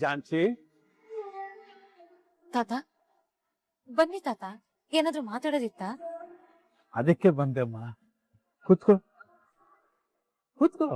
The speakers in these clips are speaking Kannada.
ಜಾನ್ಸಿ ತಾತ ಬನ್ನಿ ತಾತ, ಏನಾದ್ರೂ ಮಾತಾಡೋದಿತ್ತಾ? ಅದಕ್ಕೆ ಬಂದೆಮ್ಮ. ಕೂತ್ಕೋ ಕೂತ್ಕೋ.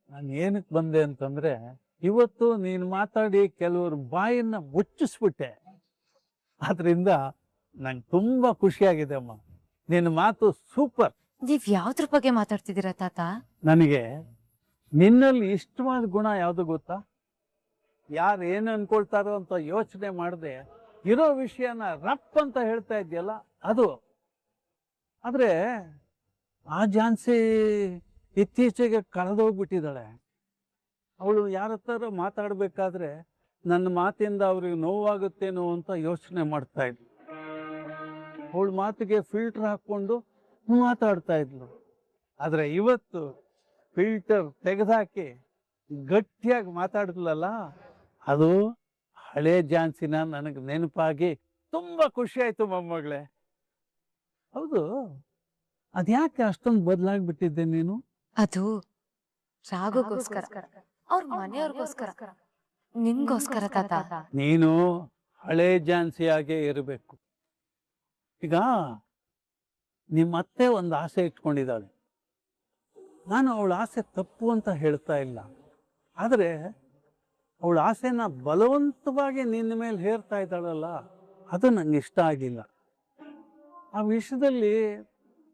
ನಾನು ಏನಕ್ಕೆ ಬಂದೆ ಅಂತಂದ್ರೆ, ಇವತ್ತು ನೀನು ಮಾತಾಡಿ ಕೆಲವರು ಬಾಯನ್ನ ಮುಚ್ಚಿಸ್ಬಿಟ್ಟೆ. ಆದ್ರಿಂದ ನಂಗೆ ತುಂಬಾ ಖುಷಿಯಾಗಿದೆ ಅಮ್ಮ. ನಿನ್ನ ಮಾತು ಸೂಪರ್. ನೀವ್ ಯಾವ್ದ್ರ ಬಗ್ಗೆ ಮಾತಾಡ್ತಿದ್ದೀರಾ ತಾತ? ನನಗೆ ನಿನ್ನಲ್ಲಿ ಇಷ್ಟವಾದ ಗುಣ ಯಾವುದು ಗೊತ್ತಾ? ಯಾರು ಏನು ಅನ್ಕೊಳ್ತಾರೋ ಅಂತ ಯೋಚನೆ ಮಾಡದೆ ಇರೋ ವಿಷಯನ ರಪ್ ಅಂತ ಹೇಳ್ತಾ ಇದೆಯಲ್ಲ, ಅದು. ಆದ್ರೆ ಆ ಝಾನ್ಸಿ ಇತ್ತೀಚೆಗೆ ಕಳೆದೋಗ್ಬಿಟ್ಟಿದ್ದಾಳೆ. ಅವಳು ಯಾರ ಹತ್ರ ಮಾತಾಡ್ಬೇಕಾದ್ರೆ ನನ್ನ ಮಾತಿಂದ ಅವ್ರಿಗೆ ನೋವಾಗುತ್ತೇನೋ ಅಂತ ಯೋಚನೆ ಮಾಡ್ತಾ ಇದ್ಲು. ಅವಳ ಮಾತಿಗೆ ಫಿಲ್ಟರ್ ಹಾಕೊಂಡು ಮಾತಾಡ್ತಾ ಇದ್ಲು. ಆದ್ರೆ ಇವತ್ತು ಫಿಲ್ಟರ್ ತೆಗೆದಾಕಿ ಗಟ್ಟಿಯಾಗಿ ಮಾತಾಡಿದ್ಲಲ್ಲ, ಅದು ಹಳೆ ಝಾನ್ಸಿನ ನನಗೆ ನೆನಪಾಗಿ ತುಂಬಾ ಖುಷಿ ಆಯ್ತು ಮೊಮ್ಮಗಳೇ. ಹೌದು, ಅದ್ಯಾಕೆ ಅಷ್ಟೊಂದು ಬದಲಾಗ್ಬಿಟ್ಟಿದ್ದೆ ನೀನು? ಅದು ರಾಘುಗೋಸ್ಕರ, ಅವ್ರ ಮನೆಯವ್ರಿಗೋಸ್ಕರ, ನಿಮ್ಗೋಸ್ಕರ ತಾತ. ನೀನು ಹಳೆ ಝಾನ್ಸಿಯಾಗೆ ಇರಬೇಕು. ಈಗ ನಿಮ್ಮ ಅತ್ತೆ ಒಂದು ಆಸೆ ಇಟ್ಕೊಂಡಿದ್ದಾಳೆ. ನಾನು ಅವಳ ಆಸೆ ತಪ್ಪು ಅಂತ ಹೇಳ್ತಾ ಇಲ್ಲ, ಆದರೆ ಅವಳ ಆಸೆನ ಬಲವಂತವಾಗಿ ನಿನ್ನ ಮೇಲೆ ಹೇರ್ತಾ ಇದ್ದಾಳಲ್ಲ, ಅದು ನಂಗೆ ಇಷ್ಟ ಆಗಿಲ್ಲ. ಆ ವಿಷಯದಲ್ಲಿ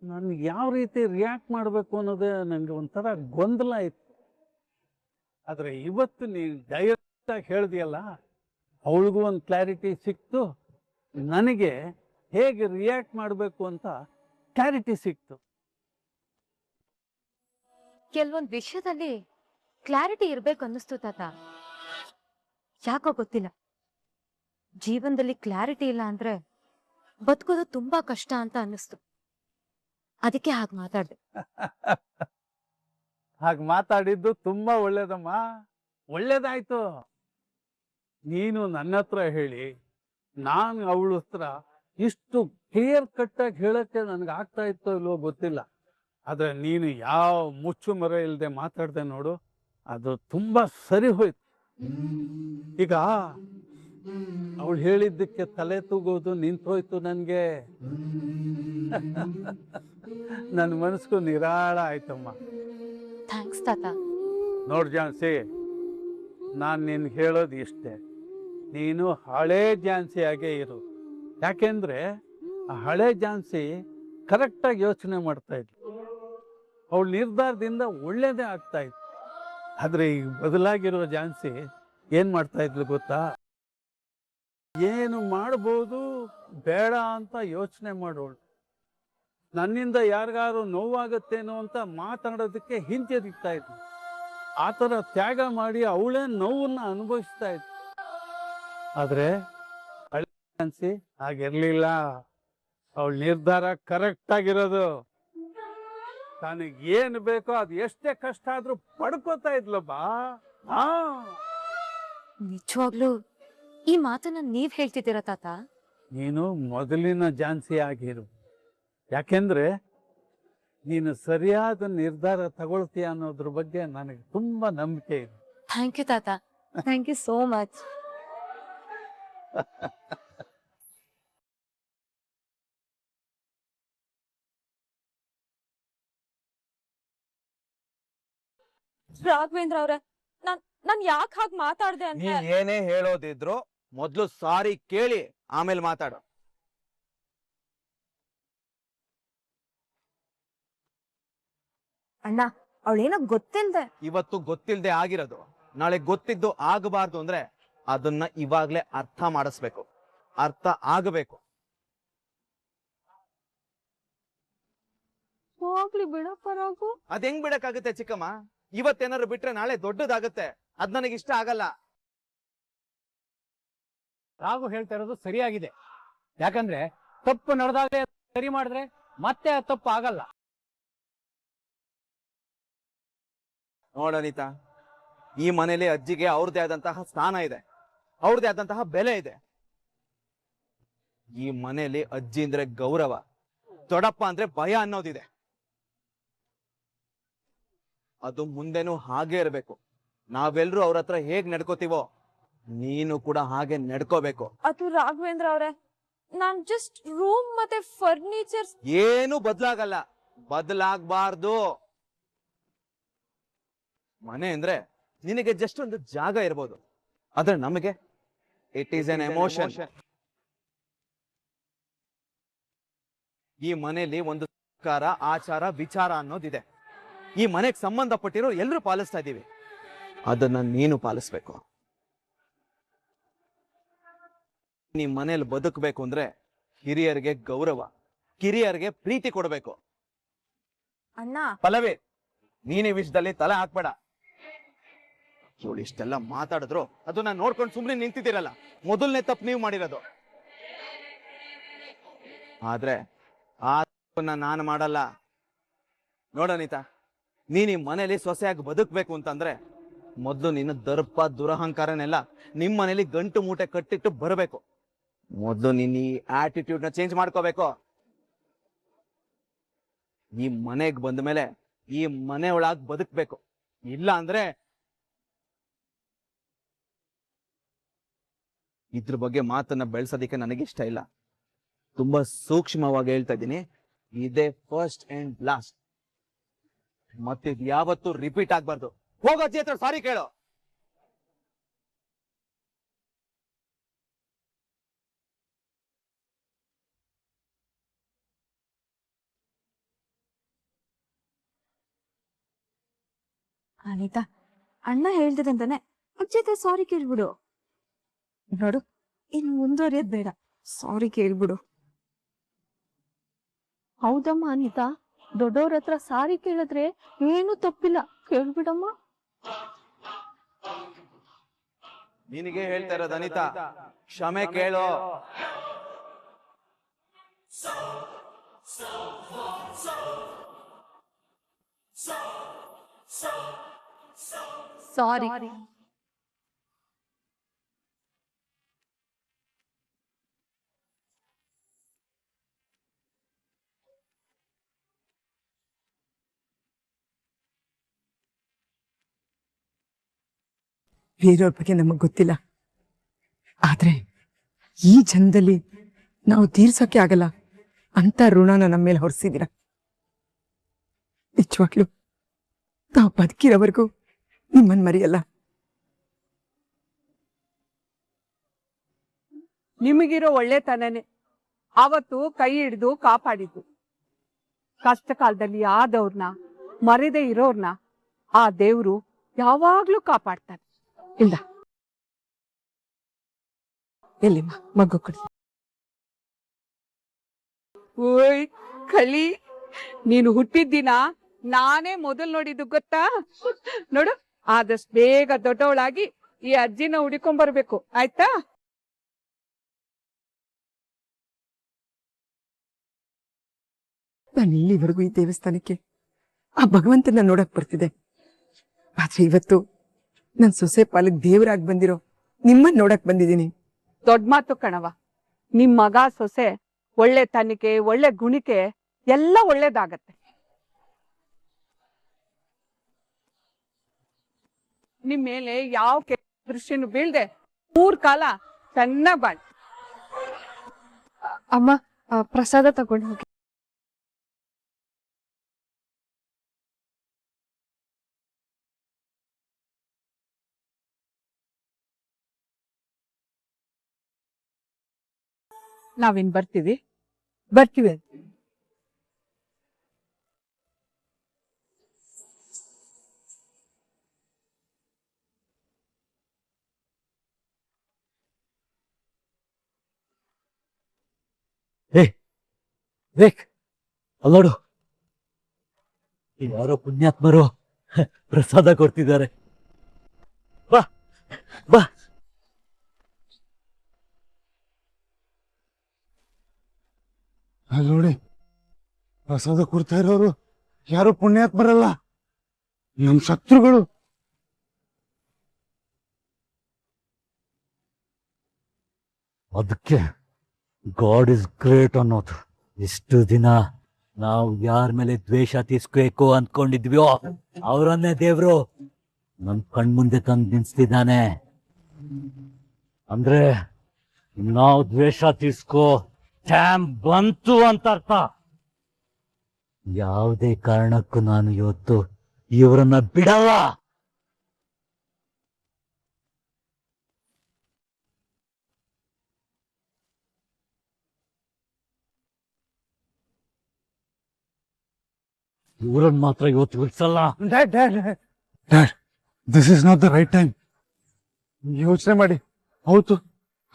ನಾನು ಯಾವ ರೀತಿ ರಿಯಾಕ್ಟ್ ಮಾಡಬೇಕು ಅನ್ನೋದೇ ನನಗೆ ಒಂಥರ ಗೊಂದಲ ಇತ್ತು. ಆದರೆ ಇವತ್ತು ನೀನು ಡೈರೆಕ್ಟ್ ಆಗಿ ಹೇಳ್ದಿಯಲ್ಲ, ಅವಳಿಗೂ ಒಂದು ಕ್ಲಾರಿಟಿ ಸಿಕ್ತು, ನನಗೆ ಹೇಗೆ ರಿಯಾಕ್ಟ್ ಮಾಡಬೇಕು ಅಂತ ಕ್ಲಾರಿಟಿ ಸಿಕ್ತು. ಕೆಲವೊಂದ್ ವಿಷಯದಲ್ಲಿ ಕ್ಲಾರಿಟಿ ಇರ್ಬೇಕು ಅನ್ನಿಸ್ತು ತಾತ. ಯಾಕೋ ಗೊತ್ತಿಲ್ಲ, ಜೀವನದಲ್ಲಿ ಕ್ಲಾರಿಟಿ ಇಲ್ಲ ಅಂದ್ರೆ ಬದುಕೋದು ತುಂಬಾ ಕಷ್ಟ ಅಂತ ಅನ್ನಿಸ್ತು. ಅದಕ್ಕೆ ಹಾಗೆ ಮಾತಾಡ್ದೆ. ಹಾಗೆ ಮಾತಾಡಿದ್ದು ತುಂಬಾ ಒಳ್ಳೇದಮ್ಮ, ಒಳ್ಳೇದಾಯ್ತು. ನೀನು ನನ್ನ ಹತ್ರ ಹೇಳಿ ನಾನು ಅವಳ ಹತ್ರ ಇಷ್ಟು ಕ್ಲಿಯರ್ ಕಟ್ಟಾಗಿ ಹೇಳಕ್ಕೆ ನನಗೆ ಆಗ್ತಾ ಇತ್ತೋ ಇಲ್ವೋ ಗೊತ್ತಿಲ್ಲ. ಆದ್ರೆ ನೀನು ಯಾವ ಮುಚ್ಚು ಮರ ಇಲ್ಲದೆ ಮಾತಾಡ್ದೆ ನೋಡು, ಅದು ತುಂಬಾ ಸರಿ ಹೋಯ್ತು. ಈಗ ಅವಳು ಹೇಳಿದ್ದಕ್ಕೆ ತಲೆ ತೂಗೋದು ನಿಂತೋಯ್ತು ನನಗೆ. ನನ್ನ ಮನಸ್ಸು ನಿರಾಳ ಆಯ್ತಮ್ಮ. ಥ್ಯಾಂಕ್ಸ್ ತಾತ. ನೋಡ್ ಝಾನ್ಸಿ, ನಾನು ನಿನ್ಗೆ ಹೇಳೋದು ಇಷ್ಟೇ, ನೀನು ಹಳೆ ಝಾನ್ಸಿಯಾಗೆ ಇರು. ಯಾಕೆಂದ್ರೆ ಆ ಹಳೆ ಝಾನ್ಸಿ ಕರೆಕ್ಟಾಗಿ ಯೋಚನೆ ಮಾಡ್ತಾ ಇದ್ಲು, ಅವಳ ನಿರ್ಧಾರದಿಂದ ಒಳ್ಳೇದೇ ಆಗ್ತಾ ಇತ್ತು. ಆದ್ರೆ ಈಗ ಬದಲಾಗಿರೋ ಝಾನ್ಸಿ ಏನ್ ಮಾಡ್ತಾ ಇದ್ಲು ಗೊತ್ತಾ? ಏನು ಮಾಡ್ಬೋದು ಬೇಡ ಅಂತ ಯೋಚನೆ ಮಾಡೋಳು. ನನ್ನಿಂದ ಯಾರಿಗಾರು ನೋವಾಗುತ್ತೇನೋ ಅಂತ ಮಾತಾಡೋದಕ್ಕೆ ಹಿಂಜರಿತಾ ಇದ್ಲು. ಆ ಥರ ತ್ಯಾಗ ಮಾಡಿ ಅವಳೇ ನೋವನ್ನ ಅನುಭವಿಸ್ತಾ ಇದ್ಲು. ಆದ್ರೆ ಹಳೆ ಝಾನ್ಸಿ ಹಾಗಿರ್ಲಿಲ್ಲ. ಅವಳ ನಿರ್ಧಾರ ಕರೆಕ್ಟ್ ಆಗಿರೋದು. ತನಗೆ ಏನು ಬೇಕೋ ಅದು ಎಷ್ಟೇ ಕಷ್ಟ ಆದ್ರೂ ಪಡ್ಕೋತಾ ಇದ್ಲಬ್ಬ. ನಿಜವಾಗ್ಲೂ ಈ ಮಾತನ್ನ ನೀವ್ ಹೇಳ್ತಿದ್ದೀರಾ ತಾತ? ನೀನು ಮೊದಲಿನ ಝಾನ್ಸಿ ಆಗಿರು. ಯಾಕೆಂದ್ರೆ ನೀನು ಸರಿಯಾದ ನಿರ್ಧಾರ ತಗೊಳ್ತೀಯ ಅನ್ನೋದ್ರ ಬಗ್ಗೆ ನನಗೆ ತುಂಬಾ ನಂಬಿಕೆ ಇದೆ. ಥ್ಯಾಂಕ್ ಯು ತಾತ, thank you so much. Raghavendra ಅವ್ರೆ, ನಾನ್ ಯಾಕೆ ಹಾಗೆ ಮಾತಾಡ್ದೆ ಅಂತ. ನೀನ್ ಏನೇ ಹೇಳೋದಿದ್ರು ಮೊದ್ಲು ಸಾರಿ ಕೇಳಿ ಆಮೇಲೆ ಮಾತಾಡು. ಅಣ್ಣ, ಅವಳೇನೋ ಗೊತ್ತಿಲ್ದೆ. ಇವತ್ತು ಗೊತ್ತಿಲ್ದೆ ಆಗಿರೋದು ನಾಳೆ ಗೊತ್ತಿದ್ದು ಆಗಬಾರ್ದು ಅಂದ್ರೆ ಅದನ್ನ ಇವಾಗ್ಲೇ ಅರ್ಥ ಮಾಡಿಸ್ಬೇಕು, ಅರ್ಥ ಆಗಬೇಕು. ಹೋಗ್ಲಿ ಬಿಡಪ್ಪ ರಾಘು. ಅದ್ ಹೆಂಗ್ ಬಿಡಕ್ಕಾಗುತ್ತೆ ಚಿಕ್ಕಮ್ಮ? ಇವತ್ತೇನಾದ್ರು ಬಿಟ್ರೆ ನಾಳೆ ದೊಡ್ಡದಾಗುತ್ತೆ. ಅದ್ ನನಗೆ ಇಷ್ಟ ಆಗಲ್ಲ. ರಾಘು ಹೇಳ್ತಾ ಇರೋದು ಸರಿಯಾಗಿದೆ. ಯಾಕಂದ್ರೆ ತಪ್ಪು ನಡೆದಾಗಲೇ ಸರಿ ಮಾಡಿದ್ರೆ ಮತ್ತೆ ಆ ತಪ್ಪು ಆಗಲ್ಲ. ನೋಡನಿತಾ, ಈ ಮನೇಲಿ ಅಜ್ಜಿಗೆ ಅವ್ರದೇ ಆದಂತಹ ಸ್ಥಾನ ಇದೆ, ಅವ್ರದೇ ಆದಂತಹ ಬೆಲೆ ಇದೆ. ಈ ಮನೇಲಿ ಅಜ್ಜಿ ಅಂದ್ರೆ ಗೌರವ, ದೊಡ್ಡಪ್ಪ ಅಂದ್ರೆ ಭಯ ಅನ್ನೋದಿದೆ. ಅದು ಮುಂದೆನೂ ಹಾಗೆ ಇರಬೇಕು. ನಾವೆಲ್ಲರೂ ಅವ್ರ ಹತ್ರ ಹೇಗ್ ನಡ್ಕೋತೀವೋ ನೀನು ಕೂಡ ಹಾಗೆ ನಡ್ಕೋಬೇಕು. ಅದು ರಾಘವೇಂದ್ರ ಅವ್ರೆ, ನಾನ್ ಜಸ್ಟ್ ರೂಮ್ ಮತ್ತೆ ಫರ್ನಿಚರ್ಸ್. ಏನು ಬದ್ಲಾಗಲ್ಲ, ಬದಲಾಗಬಾರ್ದು. ಮನೆ ಅಂದ್ರೆ ನಿನಗೆ ಜಸ್ಟ್ ಒಂದು ಜಾಗ ಇರ್ಬೋದು, ಆದ್ರೆ ನಮಗೆ ಇಟ್ ಈಸ್ ಎನ್ ಎಮೋಷನ್. ಈ ಮನೆಯಲ್ಲಿ ಒಂದು ಸಂಸ್ಕಾರ, ಆಚಾರ, ವಿಚಾರ ಅನ್ನೋದಿದೆ. ಈ ಮನೆಗೆ ಸಂಬಂಧಪಟ್ಟಿರೋ ಎಲ್ಲರೂ ಪಾಲಿಸ್ತಾ ಇದ್ದೀವಿ, ಅದನ್ನ ನೀನು ಪಾಲಿಸ್ಬೇಕು. ನೀ ಮನೇಲಿ ಬದುಕಬೇಕು ಅಂದ್ರೆ ಹಿರಿಯರಿಗೆ ಗೌರವ, ಕಿರಿಯರಿಗೆ ಪ್ರೀತಿ ಕೊಡಬೇಕು. ಅಣ್ಣ, ಪಲ್ಲವಿ, ನೀನ್ ಈ ವಿಷಯದಲ್ಲಿ ತಲೆ ಹಾಕ್ಬೇಡ. ಇವಳು ಇಷ್ಟೆಲ್ಲ ಮಾತಾಡಿದ್ರು ಅದನ್ನ ನೋಡ್ಕೊಂಡು ಸುಮ್ನೆ ನಿಂತಿದ್ದೀರಲ್ಲ, ಮೊದಲನೇ ತಪ್ಪು ನೀವು ಮಾಡಿರೋದು. ಆದ್ರೆ ಆ ತಪ್ಪನ್ನ ನಾನು ಮಾಡಲ್ಲ. ನೋಡನಿತಾ, ನೀನ್ ಈ ಮನೇಲಿ ಸೊಸೆಯಾಗಿ ಬದುಕ್ಬೇಕು ಅಂತಂದ್ರೆ ಮೊದ್ಲು ನಿನ್ನ ದರ್ಪ ದುರಹಂಕಾರನೆಲ್ಲ ನಿಮ್ ಮನೇಲಿ ಗಂಟು ಮೂಟೆ ಕಟ್ಟಿಟ್ಟು ಬರಬೇಕು. ಮೊದ್ಲು ನೀನ್ ಈ ಆಟಿಟ್ಯೂಡ್ ನ ಚೇಂಜ್ ಮಾಡ್ಕೋಬೇಕು. ಈ ಮನೆಗ್ ಬಂದ ಮೇಲೆ ಈ ಮನೆ ಒಳಗ್ ಬದುಕ್ಬೇಕು. ಇಲ್ಲ ಅಂದ್ರೆ ಇದ್ರ ಬಗ್ಗೆ ಮಾತನ್ನ ಬೆಳೆಸೋದಿಕ್ಕೆ ನನಗಿಷ್ಟ ಇಲ್ಲ. ತುಂಬಾ ಸೂಕ್ಷ್ಮವಾಗಿ ಹೇಳ್ತಾ ಇದ್ದೀನಿ, ಇದೇ ಫಸ್ಟ್ ಅಂಡ್ ಲಾಸ್ಟ್. ಮತ್ತೆ ಯಾವತ್ತೂ ರಿಪೀಟ್ ಆಗ್ಬಾರ್ದು. ಹೋಗೋ ಅಜ್ಜಿ ಹತ್ರ ಸಾರಿ ಕೇಳೋ. ಅನಿತಾ, ಅಣ್ಣ ಹೇಳ್ತಿದಂತಾನೆ ಅಜ್ಜಿ ಸಾರಿ ಕೇಳ್ಬಿಡು. ನೋಡು, ಇನ್ ಮುಂದುವರಿಯೋದ್ ಬೇಡ, ಸಾರಿ ಕೇಳ್ಬಿಡು. ಹೌದಮ್ಮ ಅನಿತಾ, ದೊಡ್ಡವ್ರ ಹತ್ರ ಸಾರಿ ಕೇಳಿದ್ರೆ ಏನು ತಪ್ಪಿಲ್ಲ, ಕೇಳ್ಬಿಡಮ್ಮ. ನಿನಗೆ ಹೇಳ್ತಾ ಇರೋದು ಅನಿತಾ, ಕ್ಷಮೆ ಕೇಳೋ. ಸಾರಿ. ಬೇರೆಯವ್ರ ಬಗ್ಗೆ ನಮಗ್ ಗೊತ್ತಿಲ್ಲ, ಆದ್ರೆ ಈ ಜನ್ಮದಲ್ಲಿ ನಾವು ತೀರ್ಸೋಕೆ ಆಗಲ್ಲ ಅಂತ ಋಣನ ನಮ್ಮ ಮೇಲೆ ಹೊರಿಸಿದಿರ. ನಿಜವಾಗ್ಲು ನಾವು ಬದುಕಿರೋವರೆಗೂ ನಿಮ್ಮನ್ ಮರೆಯಲ್ಲ. ನಿಮಗಿರೋ ಒಳ್ಳೆತನನೇ ಅವತ್ತು ಕೈ ಹಿಡಿದು ಕಾಪಾಡಿದ್ದು. ಕಷ್ಟ ಕಾಲದಲ್ಲಿ ಆದವ್ರನ್ನ, ಮರೆದೇ ಇರೋರ್ನ ಆ ದೇವ್ರು ಯಾವಾಗ್ಲೂ ಕಾಪಾಡ್ತಾನೆ. ಇಲ್ಲ, ಎಲ್ಲಿಮ್ಮ ಮಗು ಕೊಡಿ. ಓಯ್ ಕಳಿ, ನೀನು ಹುಟ್ಟಿದ್ದಿನ ನಾನೇ ಮೊದಲ್ ನೋಡಿದ್ದು ಗೊತ್ತಾ? ನೋಡು, ಆದಷ್ಟು ಬೇಗ ದೊಡ್ಡವಳಾಗಿ ಈ ಅಜ್ಜಿನ ಹುಡಿಕೊಂಡ್ ಬರ್ಬೇಕು, ಆಯ್ತಾ? ನಾನು ಇಲ್ಲಿವರೆಗೂ ಈ ದೇವಸ್ಥಾನಕ್ಕೆ ಆ ಭಗವಂತನ ನೋಡಕ್ ಬರ್ತಿದೆ, ಆದ್ರೆ ಇವತ್ತು ನನ್ ಸೊಸೆ ಪಾಲಕ್ ದೇವರಾಗಿ ಬಂದಿರೋ ನಿಮ್ಮನ್ನ ನೋಡಕ್ ಬಂದಿದ್ದೀನಿ. ದೊಡ್ಡ ಮಾತು ಕಣವ. ನಿಮ್ ಮಗ ಸೊಸೆ ಒಳ್ಳೆ ತನಿಕೆ, ಒಳ್ಳೆ ಗುಣಿಕೆ ಎಲ್ಲ ಒಳ್ಳೇದಾಗತ್ತೆ. ನಿಮ್ ಮೇಲೆ ಯಾವ ದೃಷ್ಟಿನೂ ಬೀಳ್ದೆ 3 ಕಾಲ ಚೆನ್ನಾಗ್ ಬಾಳ್. ಅಮ್ಮ, ಪ್ರಸಾದ ತಗೊಂಡು ಹೋಗಿ. ನಾವಿನ್ ಬರ್ತೀವಿ. ವೇಕ್, ಅಲ್ಲೋಡು, ಯಾರೋ ಪುಣ್ಯಾತ್ಮರು ಪ್ರಸಾದ ಕೊಡ್ತಿದ್ದಾರೆ. ಬಾ ಬಾ. ಅಲ್ಲಿ ನೋಡಿ, ಪ್ರಸಾದ ಕೊಡ್ತಾ ಇರೋರು ಯಾರು ಪುಣ್ಯಾತ್ಮರಲ್ಲ, ನಮ್ ಶತ್ರುಗಳು. ಅದಕ್ಕೆ ಗಾಡ್ ಇಸ್ ಗ್ರೇಟ್ ಅನ್ನೋದು. ಇಷ್ಟು ದಿನ ನಾವು ಯಾರ ಮೇಲೆ ದ್ವೇಷ ತೀಸ್ಬೇಕು ಅಂದ್ಕೊಂಡಿದ್ವಿಯೋ ಅವರನ್ನೇ ದೇವ್ರು ನನ್ ಕಣ್ಮುಂದೆ ತಂದು ನಿಲ್ಸ್ತಿದ್ದಾನೆ. ಅಂದ್ರೆ ನಾವು ದ್ವೇಷ ತೀರ್ಸ್ಕೋ ಟೈಮ್ ಬಂತು ಅಂತ ಅರ್ಥ. ಯಾವುದೇ ಕಾರಣಕ್ಕೂ ನಾನು ಇವತ್ತು ಇವರನ್ನ ಬಿಡಲ್ಲ. ಇವರನ್ನ ಮಾತ್ರ ಇವತ್ತು ಉಳಿಸಲ್ಲ. Dad dad dad, this is not the right time. ಯೋಚನೆ ಮಾಡಿ, ಹೌದು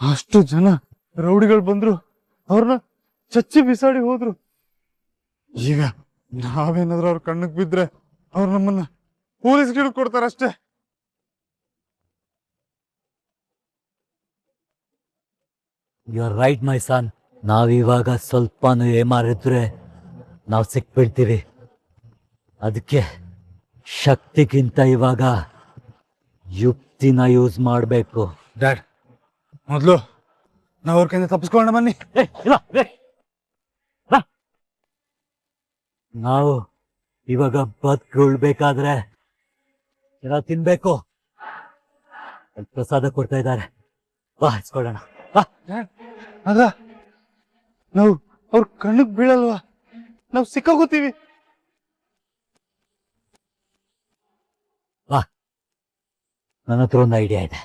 ಅಷ್ಟು ಜನ ರೌಡಿಗಳು ಬಂದ್ರು, ಅವ್ರನ್ನ ಚಚ್ಚಿ ಬಿಸಾಡಿ ಹೋದ್ರು. ಈಗ ನಾವೇನಾದ್ರೂ ಅವ್ರ ಕಣ್ಣಿಗೆ ಬಿದ್ರೆ ಅವ್ರು ನಮ್ಮನ್ನ ಪೊಲೀಸ್ಗೆ ಕೊಡ್ತಾರಷ್ಟೇ. ಯು ಆರ್ ರೈಟ್ ಮೈ ಸನ್. ನಾವಿವಾಗ ಸ್ವಲ್ಪನೂ ಏಮಾರಿದ್ರೆ ನಾವು ಸಿಕ್ಬಿಡ್ತೀವಿ. ಅದಕ್ಕೆ ಶಕ್ತಿಗಿಂತ ಇವಾಗ ಯುಕ್ತಿನ ಯೂಸ್ ಮಾಡಬೇಕು. ಡ್ಯಾಡ್, ಮೊದಲು ನಾವು ಅವ್ರ ಕೈಯಿಂದ ತಪ್ಪಿಸ್ಕೊಳ್ಳೋಣ ಬನ್ನಿ. ನಾವು ಇವಾಗ ಬದುಕುಳ್ಬೇಕಾದ್ರೆ ಏನೋ ತಿನ್ಬೇಕು. ಪ್ರಸಾದ ಕೊಡ್ತಾ ಇದ್ದಾರೆ, ಬಾ ಹಚ್ಕೊಳ್ಳೋಣ. ಅದ ನಾವು ಅವ್ರ ಕಣ್ಣಿಗೆ ಬೀಳಲ್ವಾ? ನಾವು ಸಿಕ್ಕಾಗೋತೀವಿ. ಬಾ, ನನ್ನ ಹತ್ರ ಒಂದು ಐಡಿಯಾ ಇದೆ.